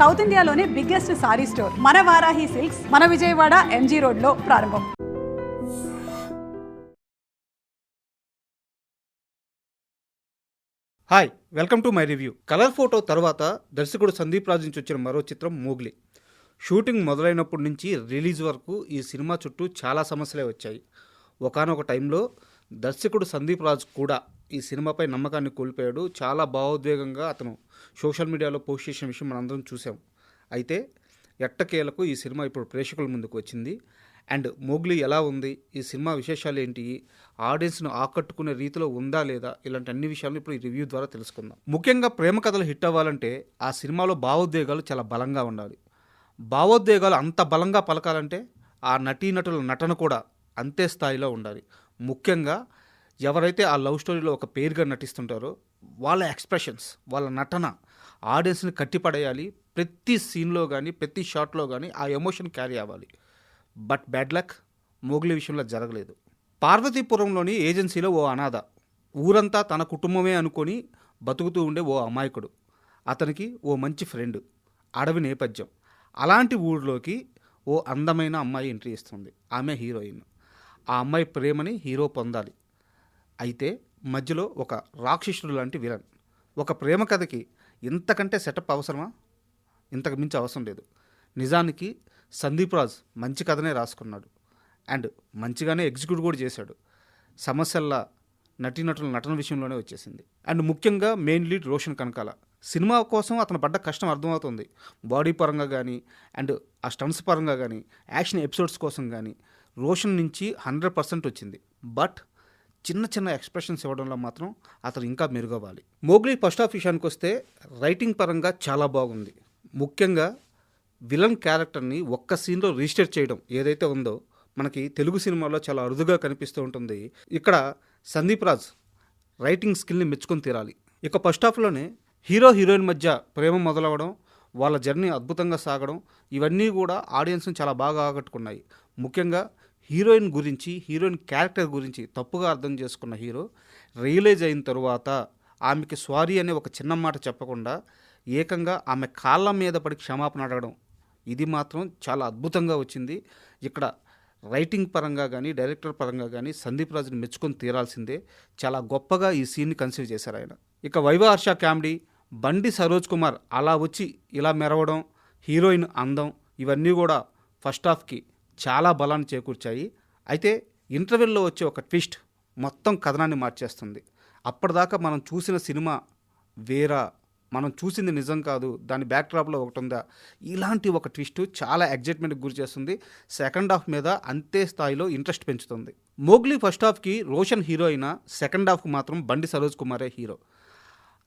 South ఇండియాలోనే biggest sorry store మన Varahi silks మన విజయవాడ ఎంజీ రోడ్లో ప్రారంభం. Hi, welcome to my review. Colour photo తర్వాత దర్శకుడు సందీప్ రాజ్ నుంచి వచ్చిన మరో చిత్రం మోగ్లీ. షూటింగ్ మొదలైనప్పటి నుంచి రిలీజ్ వరకు ఈ సినిమా చుట్టూ చాలా సమస్యలే వచ్చాయి. ఒకానొక టైంలో దర్శకుడు సందీప్ రాజ్ కూడా ఈ సినిమాపై నమ్మకాన్ని కోల్పోయాడు. చాలా భావోద్వేగంగా అతను సోషల్ మీడియాలో పోస్ట్ చేసిన విషయం మనందరం చూసాం. అయితే ఎట్టకేలకు ఈ సినిమా ఇప్పుడు ప్రేక్షకుల ముందుకు వచ్చింది. అండ్ మోగ్లీ ఎలా ఉంది, ఈ సినిమా విశేషాలు ఏంటి, ఆడియన్స్ను ఆకట్టుకునే రీతిలో ఉందా లేదా, ఇలాంటి అన్ని విషయాలను ఇప్పుడు ఈ రివ్యూ ద్వారా తెలుసుకుందాం. ముఖ్యంగా ప్రేమ కథలు హిట్ అవ్వాలంటే ఆ సినిమాలో భావోద్వేగాలు చాలా బలంగా ఉండాలి. భావోద్వేగాలు అంత బలంగా పలకాలంటే ఆ నటీనటుల నటన కూడా అంతే స్థాయిలో ఉండాలి. ముఖ్యంగా ఎవరైతే ఆ లవ్ స్టోరీలో ఒక పేరుగా నటిస్తుంటారో వాళ్ళ ఎక్స్ప్రెషన్స్, వాళ్ళ నటన ఆడియన్స్ని కట్టిపడేయాలి. ప్రతి సీన్లో కానీ ప్రతి షాట్లో కానీ ఆ ఎమోషన్ క్యారీ అవ్వాలి. బట్ బ్యాడ్ లక్, మోగ్లీ విషయంలో జరగలేదు. పార్వతీపురంలోని ఏజెన్సీలో ఓ అనాథ, ఊరంతా తన కుటుంబమే అనుకొని బతుకుతూ ఉండే ఓ అమాయకుడు, అతనికి ఓ మంచి ఫ్రెండ్, అడవి నేపథ్యం. అలాంటి ఊరిలోకి ఓ అందమైన అమ్మాయి ఎంట్రీ ఇస్తుంది. ఆమె హీరోయిన్. ఆ అమ్మాయి ప్రేమని హీరో పొందాలి. అయితే మధ్యలో ఒక రాక్షసుడు లాంటి విలన్. ఒక ప్రేమ కథకి ఇంతకంటే సెటప్ అవసరమా? ఇంతకు మించి అవసరం లేదు. నిజానికి సందీప్ రాజ్ మంచి కథనే రాసుకున్నాడు అండ్ మంచిగానే ఎగ్జిక్యూట్ కూడా చేశాడు. సమస్యల్లా నటీనటుల నటన విషయంలోనే వచ్చేసింది. అండ్ ముఖ్యంగా main lead Roshan Kanakala. Cinema కోసం అతను పడ్డ కష్టం అర్థమవుతుంది. బాడీ పరంగా కానీ అండ్ ఆ స్టంట్స్ పరంగా కానీ యాక్షన్ ఎపిసోడ్స్ కోసం కానీ రోషన్ నుంచి 100% వచ్చింది. బట్ చిన్న చిన్న ఎక్స్ప్రెషన్స్ ఇవ్వడంలో మాత్రం అతను ఇంకా మెరుగవ్వాలి. మోగ్లీ ఫస్ట్ హాఫ్ విషయానికి వస్తే రైటింగ్ పరంగా చాలా బాగుంది. ముఖ్యంగా విలన్ క్యారెక్టర్ని ఒక్క సీన్లో రిజిస్టర్ చేయడం ఏదైతే ఉందో మనకి తెలుగు సినిమాలో చాలా అరుదుగా కనిపిస్తూ ఉంటుంది. ఇక్కడ సందీప్ రాజ్ రైటింగ్ స్కిల్ని మెచ్చుకొని తీరాలి. ఇక ఫస్ట్ హాఫ్లోనే హీరో హీరోయిన్ మధ్య ప్రేమ మొదలవడం, వాళ్ళ జర్నీ అద్భుతంగా సాగడం, ఇవన్నీ కూడా ఆడియన్స్ని చాలా బాగా ఆకట్టుకున్నాయి. ముఖ్యంగా హీరోయిన్ గురించి, హీరోయిన్ క్యారెక్టర్ గురించి తప్పుగా అర్థం చేసుకున్న హీరో రియలైజ్ అయిన తరువాత ఆమెకి సారీ అనే ఒక చిన్న మాట చెప్పకుండా ఏకంగా ఆమె కాళ్ళ మీద పడి క్షమాపణ అడగడం, ఇది మాత్రం చాలా అద్భుతంగా వచ్చింది. ఇక్కడ రైటింగ్ పరంగా కానీ డైరెక్టర్ పరంగా కానీ సందీప్ రాజుని మెచ్చుకొని తీరాల్సిందే. చాలా గొప్పగా ఈ సీన్ని కన్సీవ్ చేశారు ఆయన. ఇక వైవ హర్ష కామెడీ, బండి సరోజ్ కుమార్ అలా వచ్చి ఇలా మెరవడం, హీరోయిన్ అందం, ఇవన్నీ కూడా ఫస్ట్ హాఫ్కి చాలా బలాన్ని చేకూర్చాయి. అయితే ఇంటర్వెల్లో వచ్చే ఒక ట్విస్ట్ మొత్తం కథనాన్ని మార్చేస్తుంది. అప్పటిదాకా మనం చూసిన సినిమా వేరా, మనం చూసింది నిజం కాదు, దాని బ్యాక్డ్రాప్లో ఒకటి ఉందా, ఇలాంటి ఒక ట్విస్ట్ చాలా ఎగ్జైట్మెంట్కి గురి చేస్తుంది. సెకండ్ హాఫ్ మీద అంతే స్థాయిలో ఇంట్రెస్ట్ పెంచుతుంది. మోగ్లీ ఫస్ట్ హాఫ్కి రోషన్ హీరో అయినా సెకండ్ హాఫ్కి మాత్రం బండి సరోజ్ కుమారే హీరో.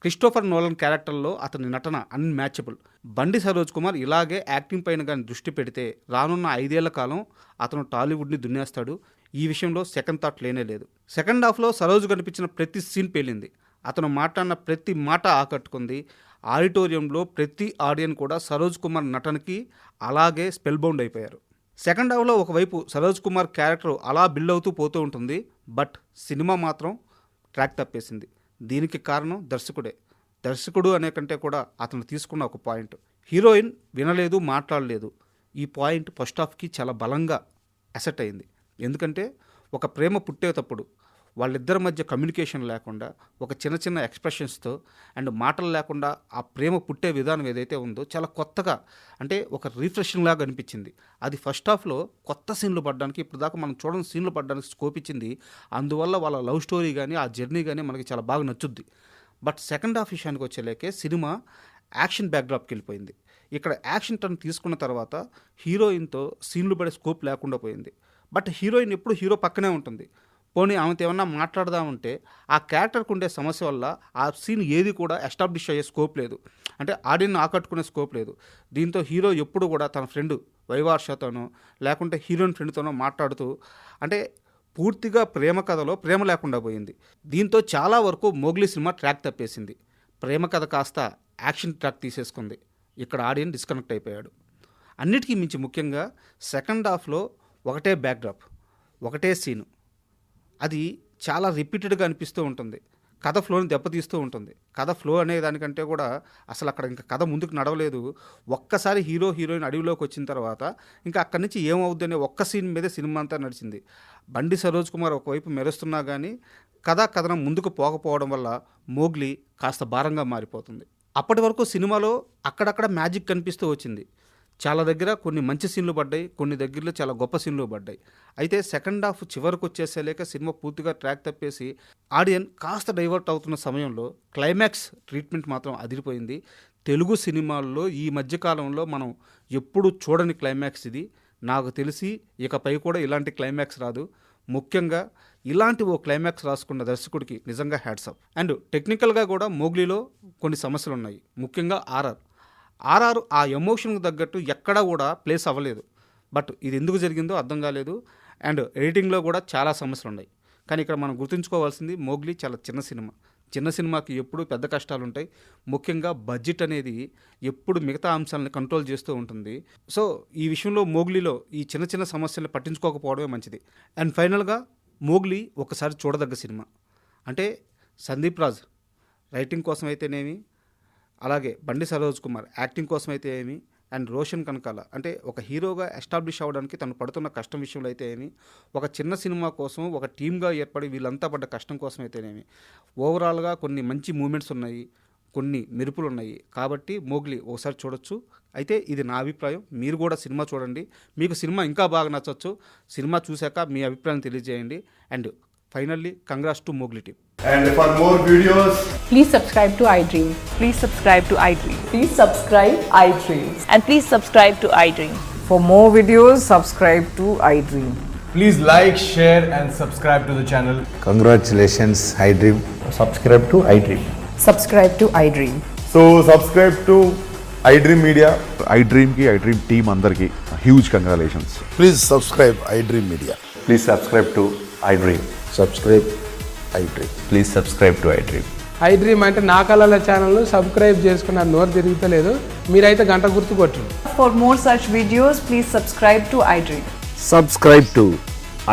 క్రిస్టోఫర్ నోలన్ క్యారెక్టర్లో అతని నటన అన్మ్యాచబుల్. బండి సరోజ్ కుమార్ ఇలాగే యాక్టింగ్ పైన కానీ దృష్టి పెడితే రానున్న 5 ఏళ్ల కాలం అతను టాలీవుడ్ని దున్నేస్తాడు. ఈ విషయంలో సెకండ్ థాట్ లేనే లేదు. సెకండ్ హాఫ్లో సరోజ్ కనిపించిన ప్రతి సీన్ పేలింది. అతను మాట్లాడిన ప్రతి మాట ఆకట్టుకుంది. ఆడిటోరియంలో ప్రతి ఆడియన్ కూడా సరోజ్ కుమార్ నటనకి అలాగే స్పెల్ బౌండ్ అయిపోయారు. సెకండ్ హాఫ్లో ఒకవైపు సరోజ్ కుమార్ క్యారెక్టర్ అలా బిల్డ్ అవుతూ పోతూ ఉంటుంది. బట్ సినిమా మాత్రం ట్రాక్ తప్పేసింది. దీనికి కారణం దర్శకుడే. దర్శకుడు అనే కంటే కూడా అతను తీసుకున్న ఒక పాయింట్, హీరోయిన్ వినలేదు, మాట్లాడలేదు. ఈ పాయింట్ ఫస్ట్ హాఫ్కి చాలా బలంగా అసెట్ అయింది. ఎందుకంటే ఒక ప్రేమ పుట్టేటప్పుడు వాళ్ళిద్దరి మధ్య కమ్యూనికేషన్ లేకుండా ఒక చిన్న చిన్న ఎక్స్ప్రెషన్స్తో అండ్ మాటలు లేకుండా ఆ ప్రేమ పుట్టే విధానం ఏదైతే ఉందో చాలా కొత్తగా, అంటే ఒక రిఫ్రెషింగ్ లాగా అనిపించింది. అది ఫస్ట్ హాఫ్లో కొత్త సీన్లు పడడానికి, ఇప్పుడు దాకా మనం చూడని సీన్లు పడడానికి స్కోప్ ఇచ్చింది. అందువల్ల వాళ్ళ లవ్ స్టోరీ కానీ ఆ జర్నీ కానీ మనకి చాలా బాగా నచ్చుద్ది. బట్ సెకండ్ హాఫ్ విషయానికి వచ్చేలేకే సినిమా యాక్షన్ బ్యాక్డ్రాప్కి వెళ్ళిపోయింది. ఇక్కడ యాక్షన్ టర్న్ తీసుకున్న తర్వాత హీరోయిన్తో సీన్లు పడే స్కోప్ లేకుండా పోయింది. బట్ హీరోయిన్ ఎప్పుడు హీరో పక్కనే ఉంటుంది. పోనీ ఆమెతో ఏమన్నా మాట్లాడదామంటే ఆ క్యారెక్టర్కి ఉండే సమస్య వల్ల ఆ సీన్ ఏది కూడా ఎస్టాబ్లిష్ అయ్యే స్కోప్ లేదు, అంటే ఆడియన్ను ఆకట్టుకునే స్కోప్ లేదు. దీంతో హీరో ఎప్పుడు కూడా తన ఫ్రెండ్ వైవ హర్షతోనో లేకుంటే హీరోయిన్ ఫ్రెండ్తోనో మాట్లాడుతూ, అంటే పూర్తిగా ప్రేమ కథలో ప్రేమ లేకుండా పోయింది. దీంతో చాలా వరకు మోగ్లీ సినిమా ట్రాక్ తప్పేసింది. ప్రేమ కథ కాస్త యాక్షన్ ట్రాక్ తీసేసుకుంది. ఇక్కడ ఆడియన్ డిస్కనెక్ట్ అయిపోయాడు. అన్నిటికీ మించి ముఖ్యంగా సెకండ్ హాఫ్లో ఒకటే బ్యాక్డ్రాప్, ఒకటే సీను, అది చాలా రిపీటెడ్గా అనిపిస్తూ ఉంటుంది. కథ ఫ్లోని దెబ్బతీస్తూ ఉంటుంది. కథ ఫ్లో అనే దానికంటే కూడా అసలు అక్కడ ఇంకా కథ ముందుకు నడవలేదు. ఒక్కసారి హీరో హీరోయిన్ అడవిలోకి వచ్చిన తర్వాత ఇంకా అక్కడి నుంచి ఏమవుద్ది అనే ఒక్క సీన్ మీదే సినిమా అంతా నడిచింది. బండి సరోజ్ కుమార్ ఒకవైపు మెరుస్తున్నా కానీ కథనం ముందుకు పోకపోవడం వల్ల మోగ్లీ కాస్త భారంగా మారిపోతుంది. అప్పటి వరకు సినిమాలో అక్కడక్కడ మ్యాజిక్ కనిపిస్తూ వచ్చింది. చాలా దగ్గర కొన్ని మంచి సీన్లు పడ్డాయి, కొన్ని దగ్గరలో చాలా గొప్ప సీన్లు పడ్డాయి. అయితే సెకండ్ హాఫ్ చివరికి వచ్చేసేలేక సినిమా పూర్తిగా ట్రాక్ తప్పేసి ఆడియన్ కాస్త డైవర్ట్ అవుతున్న సమయంలో క్లైమాక్స్ ట్రీట్మెంట్ మాత్రం అదిరిపోయింది. తెలుగు సినిమాల్లో ఈ మధ్యకాలంలో మనం ఎప్పుడు చూడని క్లైమాక్స్ ఇది. నాకు తెలిసి ఇకపై కూడా ఇలాంటి క్లైమాక్స్ రాదు. ముఖ్యంగా ఇలాంటి ఓ క్లైమాక్స్ రాసుకున్న దర్శకుడికి నిజంగా హ్యాట్స్ ఆఫ్. అండ్ టెక్నికల్గా కూడా మోగ్లీలో కొన్ని సమస్యలు ఉన్నాయి. ముఖ్యంగా ఆర్ఆర్ ఆ ఎమోషన్కి తగ్గట్టు ఎక్కడా కూడా ప్లేస్ అవ్వలేదు. బట్ ఇది ఎందుకు జరిగిందో అర్థం కాలేదు. అండ్ ఎడిటింగ్లో కూడా చాలా సమస్యలు ఉన్నాయి. కానీ ఇక్కడ మనం గుర్తుంచుకోవాల్సింది మోగ్లీ చాలా చిన్న సినిమాకి ఎప్పుడు పెద్ద కష్టాలు ఉంటాయి. ముఖ్యంగా బడ్జెట్ అనేది ఎప్పుడు మిగతా అంశాలను కంట్రోల్ చేస్తూ ఉంటుంది. సో ఈ విషయంలో మోగ్లీలో ఈ చిన్న సమస్యలను పట్టించుకోకపోవడమే మంచిది. అండ్ ఫైనల్గా మోగ్లీ ఒకసారి చూడదగ్గ సినిమా. అంటే సందీప్ రాజ్ రైటింగ్ కోసం అయితేనేమి, అలాగే బండి సరోజ్ కుమార్ యాక్టింగ్ కోసం అయితే ఏమి, అండ్ రోషన్ కనకాల అంటే ఒక హీరోగా ఎస్టాబ్లిష్ అవ్వడానికి తను పడుతున్న కష్టం విషయంలో అయితే ఏమి, ఒక చిన్న సినిమా కోసం ఒక టీమ్గా ఏర్పడి వీళ్ళంతా పడ్డ కష్టం కోసం అయితేనేమి, ఓవరాల్గా కొన్ని మంచి మూమెంట్స్ ఉన్నాయి, కొన్ని మెరుపులు ఉన్నాయి. కాబట్టి మోగ్లీ ఒకసారి చూడొచ్చు. అయితే ఇది నా అభిప్రాయం. మీరు కూడా సినిమా చూడండి. మీకు సినిమా ఇంకా బాగా నచ్చవచ్చు. సినిమా చూశాక మీ అభిప్రాయం తెలియజేయండి. And finally congrats to Mowgli team. And for more videos, Please subscribe to iDream. Please subscribe to iDream. Please subscribe iDream. And please subscribe to iDream. For more videos, subscribe to iDream. please like, share and subscribe to the channel. Congratulations, iDream. subscribe to iDream. Subscribe to iDream. So subscribe to iDream Media. iDream team అందరికి huge congratulations. Please subscribe iDream Media. Please subscribe to iDream. Subscribe iDream. Please subscribe to iDream. iDream అంటే నా కళల ఛానల్ను subscribe చేసుకున్న నోరు తిరుగుతలేదు. మీరైతే గంట గుర్తు కొట్టండి. For more such videos, please subscribe to iDream. Subscribe to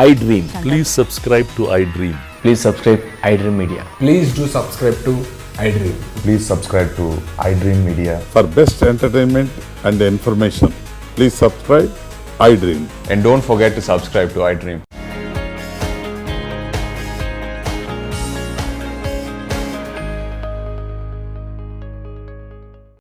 iDream. Please subscribe to iDream. Please subscribe iDream Media. Please do subscribe to iDream. Please subscribe to iDream Media. For best entertainment and information, please subscribe iDream. And don't forget to subscribe to iDream.